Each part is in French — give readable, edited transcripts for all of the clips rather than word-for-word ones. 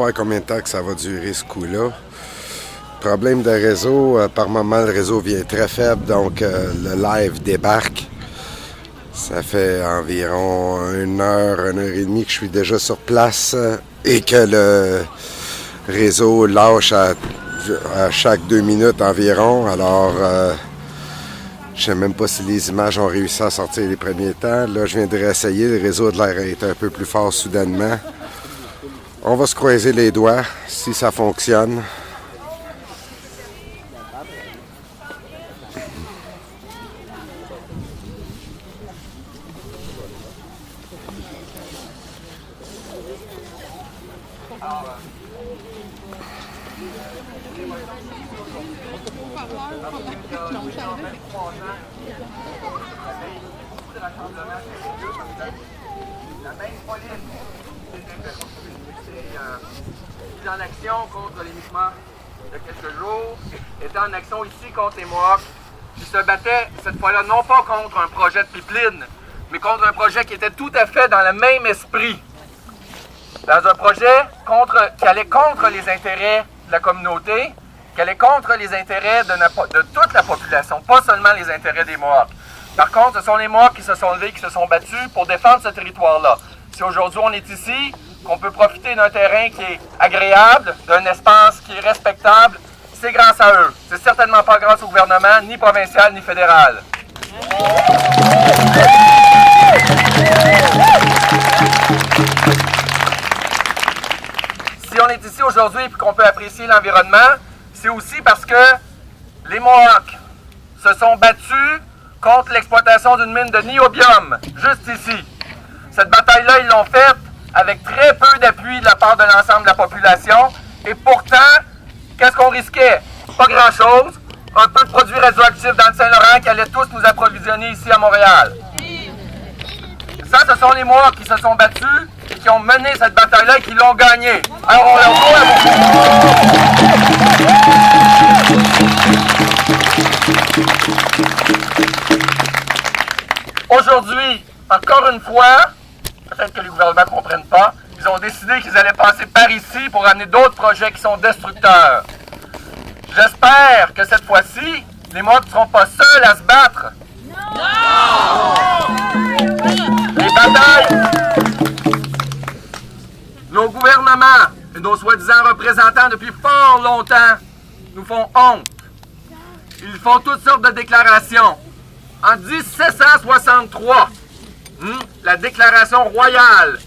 voir combien de temps que ça va durer ce coup-là. Problème de réseau, par moment le réseau vient très faible, donc le live débarque. Ça fait environ 1 heure et demie que je suis déjà sur place et que le réseau lâche à chaque 2 minutes environ. Alors, je ne sais même pas si les images ont réussi à sortir les premiers temps. Là, je viens de réessayer. Le réseau de l'air est un peu plus fort soudainement. On va se croiser les doigts si ça fonctionne. En action contre les Mi'kmaq il y a quelques jours, était en action ici contre les Mohawks, qui se battaient cette fois-là non pas contre un projet de pipeline, mais contre un projet qui était tout à fait dans le même esprit. Dans un projet qui allait contre les intérêts de la communauté, qui allait contre les intérêts de toute la population, pas seulement les intérêts des Mohawks. Par contre, ce sont les Mohawks qui se sont levés, qui se sont battus pour défendre ce territoire-là. Si aujourd'hui on est ici, qu'on peut profiter d'un terrain qui est agréable, d'un espace qui est respectable, c'est grâce à eux. C'est certainement pas grâce au gouvernement, ni provincial, ni fédéral. Si on est ici aujourd'hui et qu'on peut apprécier l'environnement, c'est aussi parce que les Mohawks se sont battus contre l'exploitation d'une mine de niobium, juste ici. Cette bataille-là, ils l'ont faite avec très peu d'appui de la part de l'ensemble de la population. Et pourtant, qu'est-ce qu'on risquait? Pas grand-chose. Un peu de produits radioactifs dans le Saint-Laurent qui allaient tous nous approvisionner ici à Montréal. Ça, ce sont les Mohawks qui se sont battus et qui ont mené cette bataille-là et qui l'ont gagnée. Alors, on leur doit. Aujourd'hui, encore une fois, peut-être que les gouvernements ne comprennent pas, ils ont décidé qu'ils allaient passer par ici pour amener d'autres projets qui sont destructeurs. J'espère que cette fois-ci, les Mohawks ne seront pas seuls à se battre. Non! Les batailles, nos gouvernements et nos soi-disant représentants depuis fort longtemps nous font honte. Ils font toutes sortes de déclarations. En 1763, la déclaration royale,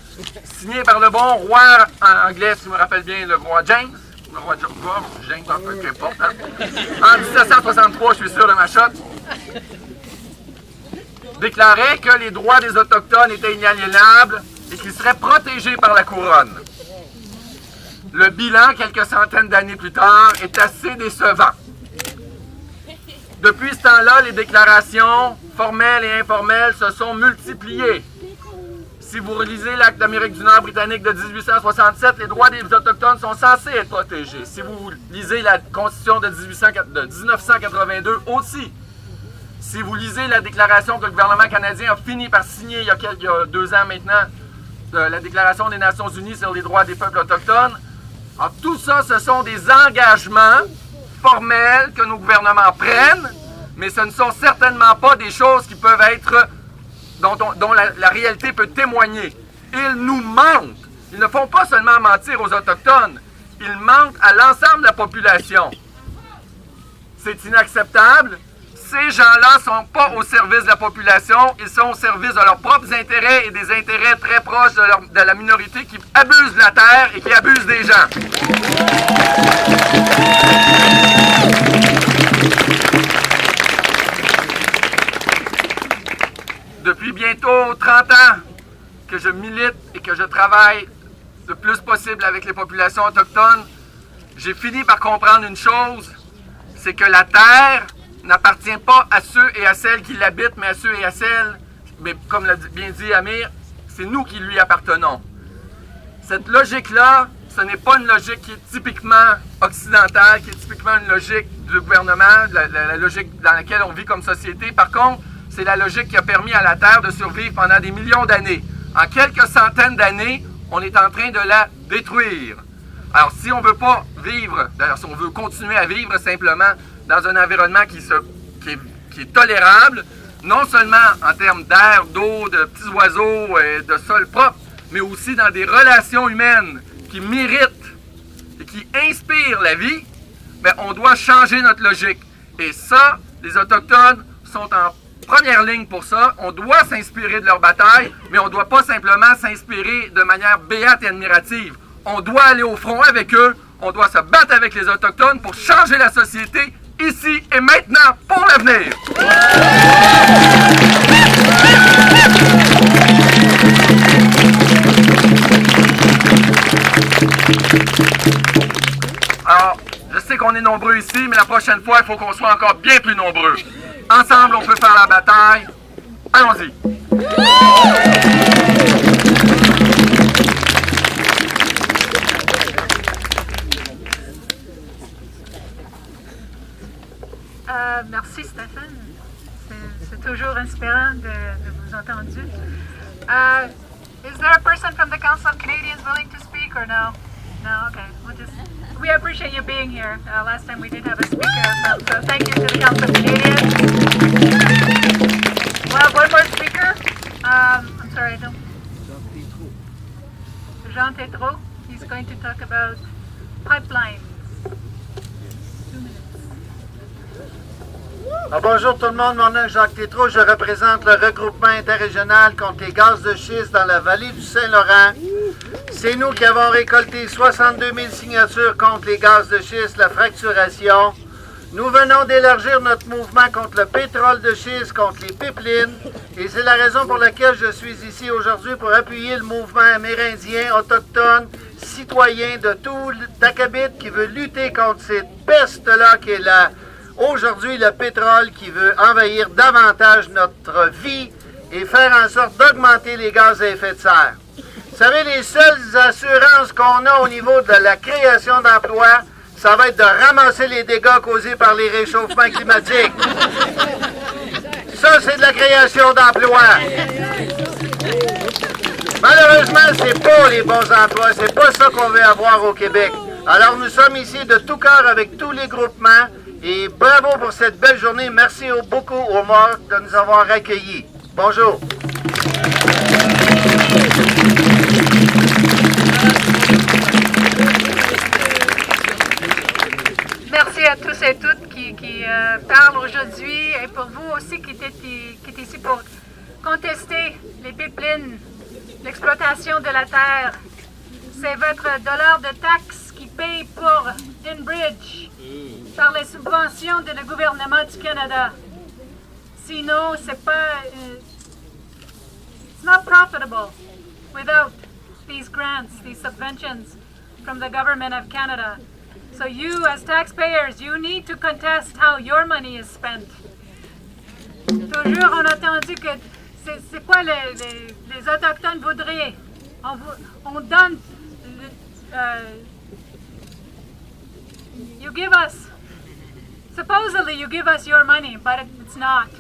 signée par le bon roi anglais, si je me rappelle bien, le roi James, le roi James, peu importe, hein? En 1763, je suis sûr de ma shot, déclarait que les droits des Autochtones étaient inaliénables et qu'ils seraient protégés par la couronne. Le bilan, quelques centaines d'années plus tard, est assez décevant. Depuis ce temps-là, les déclarations formelles et informelles se sont multipliées. Si vous relisez l'Acte d'Amérique du Nord britannique de 1867, les droits des Autochtones sont censés être protégés. Si vous lisez la Constitution de 1982 aussi. Si vous lisez la déclaration que le gouvernement canadien a fini par signer il y a 2 ans maintenant, la Déclaration des Nations Unies sur les droits des peuples autochtones, alors, tout ça, ce sont des engagements formels que nos gouvernements prennent, mais ce ne sont certainement pas des choses qui peuvent être, dont la réalité peut témoigner. Ils nous mentent. Ils ne font pas seulement mentir aux Autochtones, ils mentent à l'ensemble de la population. C'est inacceptable. Ces gens-là ne sont pas au service de la population, ils sont au service de leurs propres intérêts et des intérêts très proches de la minorité qui abuse de la terre et qui abuse des gens. Depuis bientôt 30 ans que je milite et que je travaille le plus possible avec les populations autochtones, j'ai fini par comprendre une chose, c'est que la terre n'appartient pas à ceux et à celles qui l'habitent, mais à ceux et à celles, mais comme l'a bien dit Amir, c'est nous qui lui appartenons. Cette logique-là, ce n'est pas une logique qui est typiquement occidentale, qui est typiquement une logique du gouvernement, la logique dans laquelle on vit comme société. Par contre, c'est la logique qui a permis à la Terre de survivre pendant des millions d'années. En quelques centaines d'années, on est en train de la détruire. Alors, si on ne veut pas vivre, d'ailleurs, si on veut continuer à vivre simplement dans un environnement qui est tolérable, non seulement en termes d'air, d'eau, de petits oiseaux et de sol propre, mais aussi dans des relations humaines qui méritent et qui inspirent la vie, bien, on doit changer notre logique. Et ça, les Autochtones sont en première ligne pour ça. On doit s'inspirer de leur bataille, mais on ne doit pas simplement s'inspirer de manière béate et admirative. On doit aller au front avec eux, on doit se battre avec les Autochtones pour changer la société ici et maintenant pour l'avenir. Alors, je sais qu'on est nombreux ici, mais la prochaine fois, il faut qu'on soit encore bien plus nombreux. Ensemble, on peut faire la bataille. Allons-y. Merci Stéphane. C'est toujours inspirant de vous entendre. Is there a person from the Council of Canadians willing to speak or no? No, okay. We appreciate you being here. Last time we did have a speaker, so thank you to the Council of Canadians. We'll have one more speaker. I'm sorry, I don't. Jean Tétrault. He's going to talk about pipelines. Bonjour tout le monde, mon nom est Jacques Tétrault, je représente le regroupement interrégional contre les gaz de schiste dans la vallée du Saint-Laurent. C'est nous qui avons récolté 62 000 signatures contre les gaz de schiste, la fracturation. Nous venons d'élargir notre mouvement contre le pétrole de schiste, contre les pipelines, et c'est la raison pour laquelle je suis ici aujourd'hui pour appuyer le mouvement amérindien, autochtone, citoyen de tout l'Akabit qui veut lutter contre cette peste-là qui est là. Aujourd'hui, le pétrole qui veut envahir davantage notre vie et faire en sorte d'augmenter les gaz à effet de serre. Vous savez, les seules assurances qu'on a au niveau de la création d'emplois, ça va être de ramasser les dégâts causés par les réchauffements climatiques. Ça, c'est de la création d'emplois. Malheureusement, c'est pas les bons emplois, c'est pas ça qu'on veut avoir au Québec. Alors, nous sommes ici de tout cœur avec tous les groupements. Et bravo pour cette belle journée. Merci beaucoup aux Mohawks de nous avoir accueillis. Bonjour. Merci à tous et toutes qui parlent aujourd'hui et pour vous aussi qui êtes ici pour contester les pipelines, l'exploitation de la terre. C'est votre dollar de taxe qui paye pour Enbridge par les subventions de le gouvernement du Canada. Sinon, c'est pas... it's not profitable without these grants, these subventions from the government of Canada. So you, as taxpayers, you need to contest how your money is spent. Toujours, on a entendu que c'est quoi les Autochtones voudraient. On donne... you give us... Supposedly you give us your money, but it's not.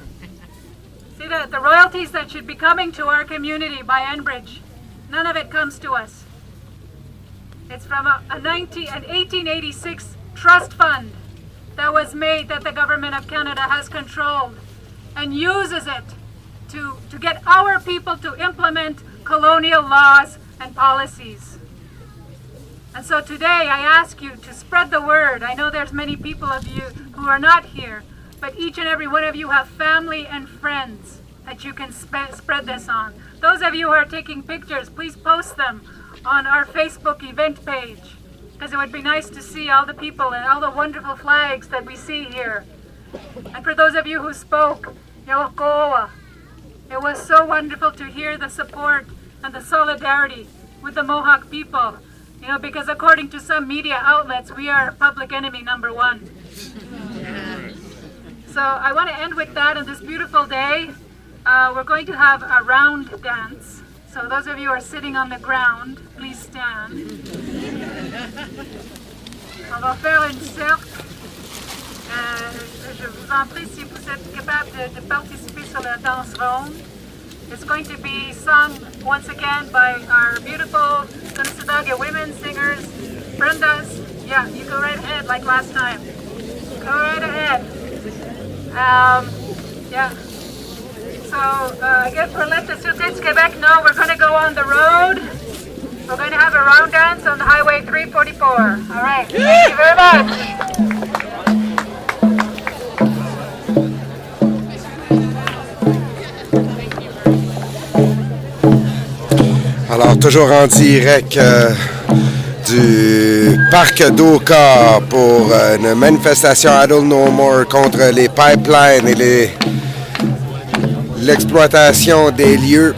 See, the royalties that should be coming to our community by Enbridge, none of it comes to us. It's from an 1886 trust fund that was made that the government of Canada has controlled and uses it to get our people to implement colonial laws and policies. And so today I ask you to spread the word. I know there's many people of you who are not here, but each and every one of you have family and friends that you can spread this on. Those of you who are taking pictures, please post them on our Facebook event page, because it would be nice to see all the people and all the wonderful flags that we see here. And for those of you who spoke, Yawakoa, it was so wonderful to hear the support and the solidarity with the Mohawk people. You know, because according to some media outlets, we are public enemy number one. So I want to end with that on this beautiful day. We're going to have a round dance. So those of you who are sitting on the ground, please stand. On va faire une cercle. Je vous en prie si vous êtes capable de participer sur la danse ronde. It's going to be sung once again by our beautiful Kanesatake women singers, Brenda's. Yeah, you go right ahead like last time. Go right ahead. Yeah. So I guess we'll let the Southains Quebec know we're going to go on the road. We're going to have a round dance on Highway 344. All right. Thank you very much. Alors, toujours en direct du parc d'Oka pour une manifestation Idle No More contre les pipelines et l'exploitation des lieux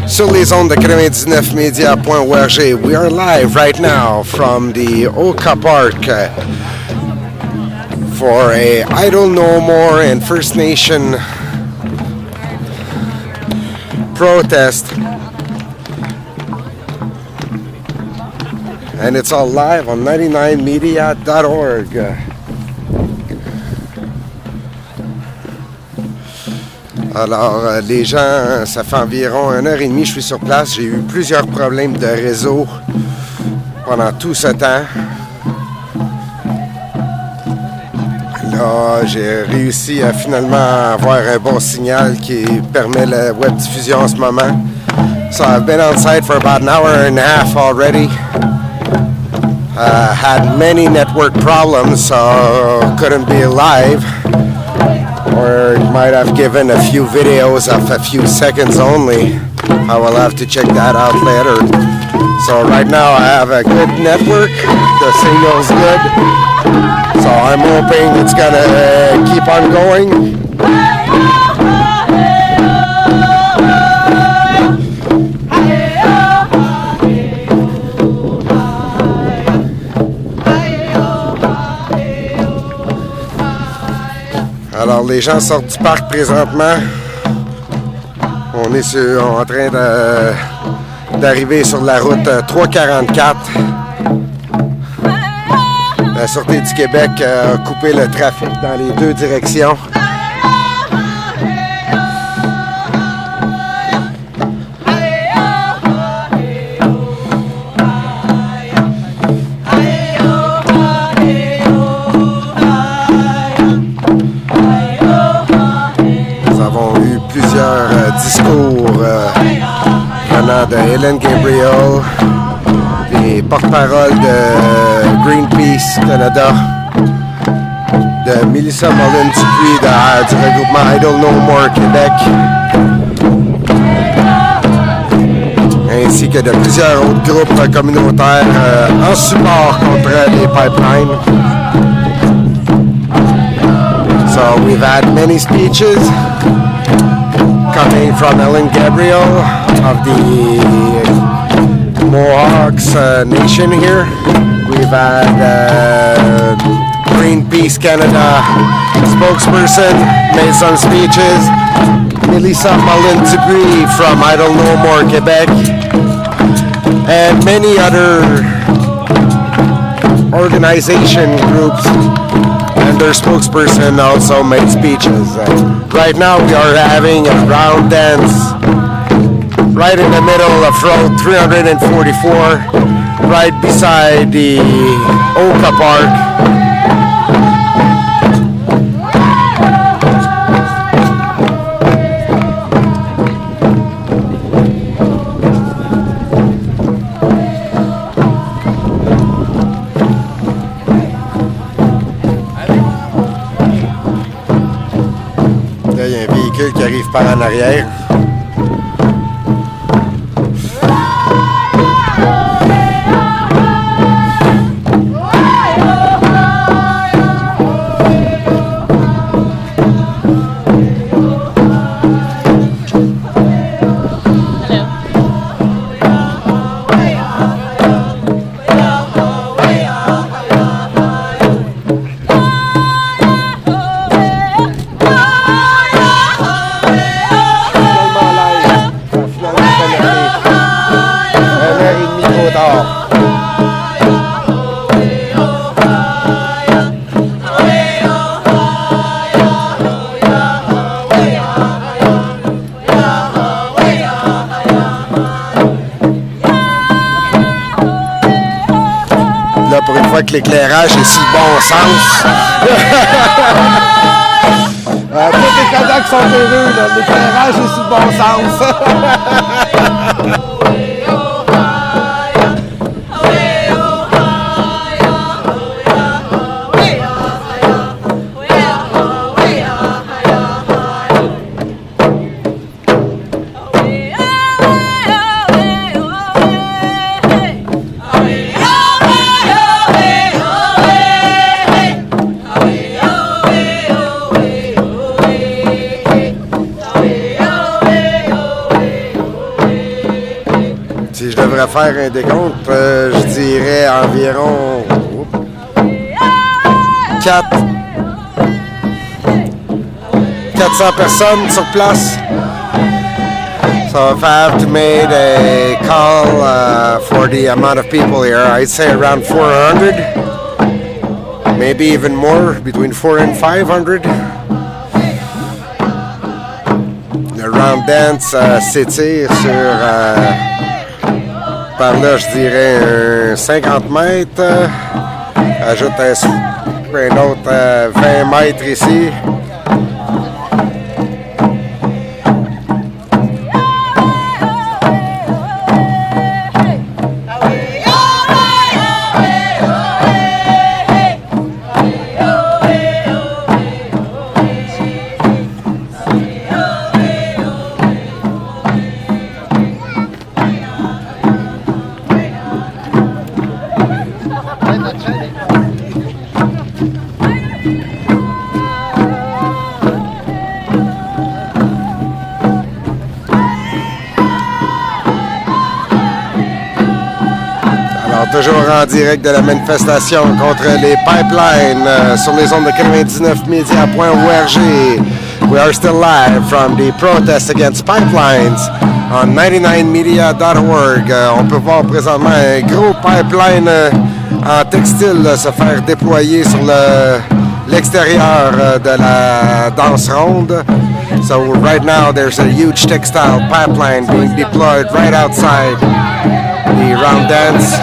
sur les ondes de 99media.org. We are live right now from the Oka Park for a Idle No More and First Nation protest. And it's all live on 99media.org. Alors, les gens, ça fait environ 1h30 que je suis sur place. J'ai eu plusieurs problèmes de réseau pendant tout ce temps. Là, j'ai réussi à finalement avoir un bon signal qui permet la web diffusion en ce moment. So I've been on site for about an hour and a half already. Had many network problems, so couldn't be live. Or it might have given a few videos of a few seconds only. I will have to check that out later. So right now I have a good network. The signal's good. So I'm hoping it's gonna keep on going. Alors, les gens sortent du parc présentement. On est en train d'arriver sur la route 344. La Sûreté du Québec a coupé le trafic dans les deux directions. Discours venant de Helen Gabriel, des porte-paroles de Greenpeace Canada, de Melissa Mullen-Dupuis du regroupement Idle No More Québec, ainsi que de plusieurs autres groupes communautaires en support contre les pipelines. So we've had many speeches coming from Helen Gabriel of the Mohawks Nation here. We've had Greenpeace Canada spokesperson made some speeches. Melissa Mullen-Dupuis from Idle No More Quebec. And many other organization groups and their spokesperson also made speeches. Right now we are having a round dance right in the middle of Road 344, right beside the Oka Park. Qui arrive par en arrière. que l'éclairage est sur le bon sens. Tous les Kodaks sont heureux, là. L'éclairage est sur le bon sens. Si je devrais faire un décompte, je dirais environ 400 personnes sur place. So if I have to make a call for the amount of people here, I'd say around 400, maybe even more, between 400 and 500. Le round dance s'étire sur... par là, je dirais 50 mètres. Ajoute un autre 20 mètres ici. Toujours en direct de la manifestation contre les pipelines sur les ondes de 99media.org. We are still live from the protest against pipelines on 99media.org. On peut voir présentement un gros pipeline en textile se faire déployer sur l'extérieur de la danse ronde. So right now there's a huge textile pipeline being deployed right outside the round dance.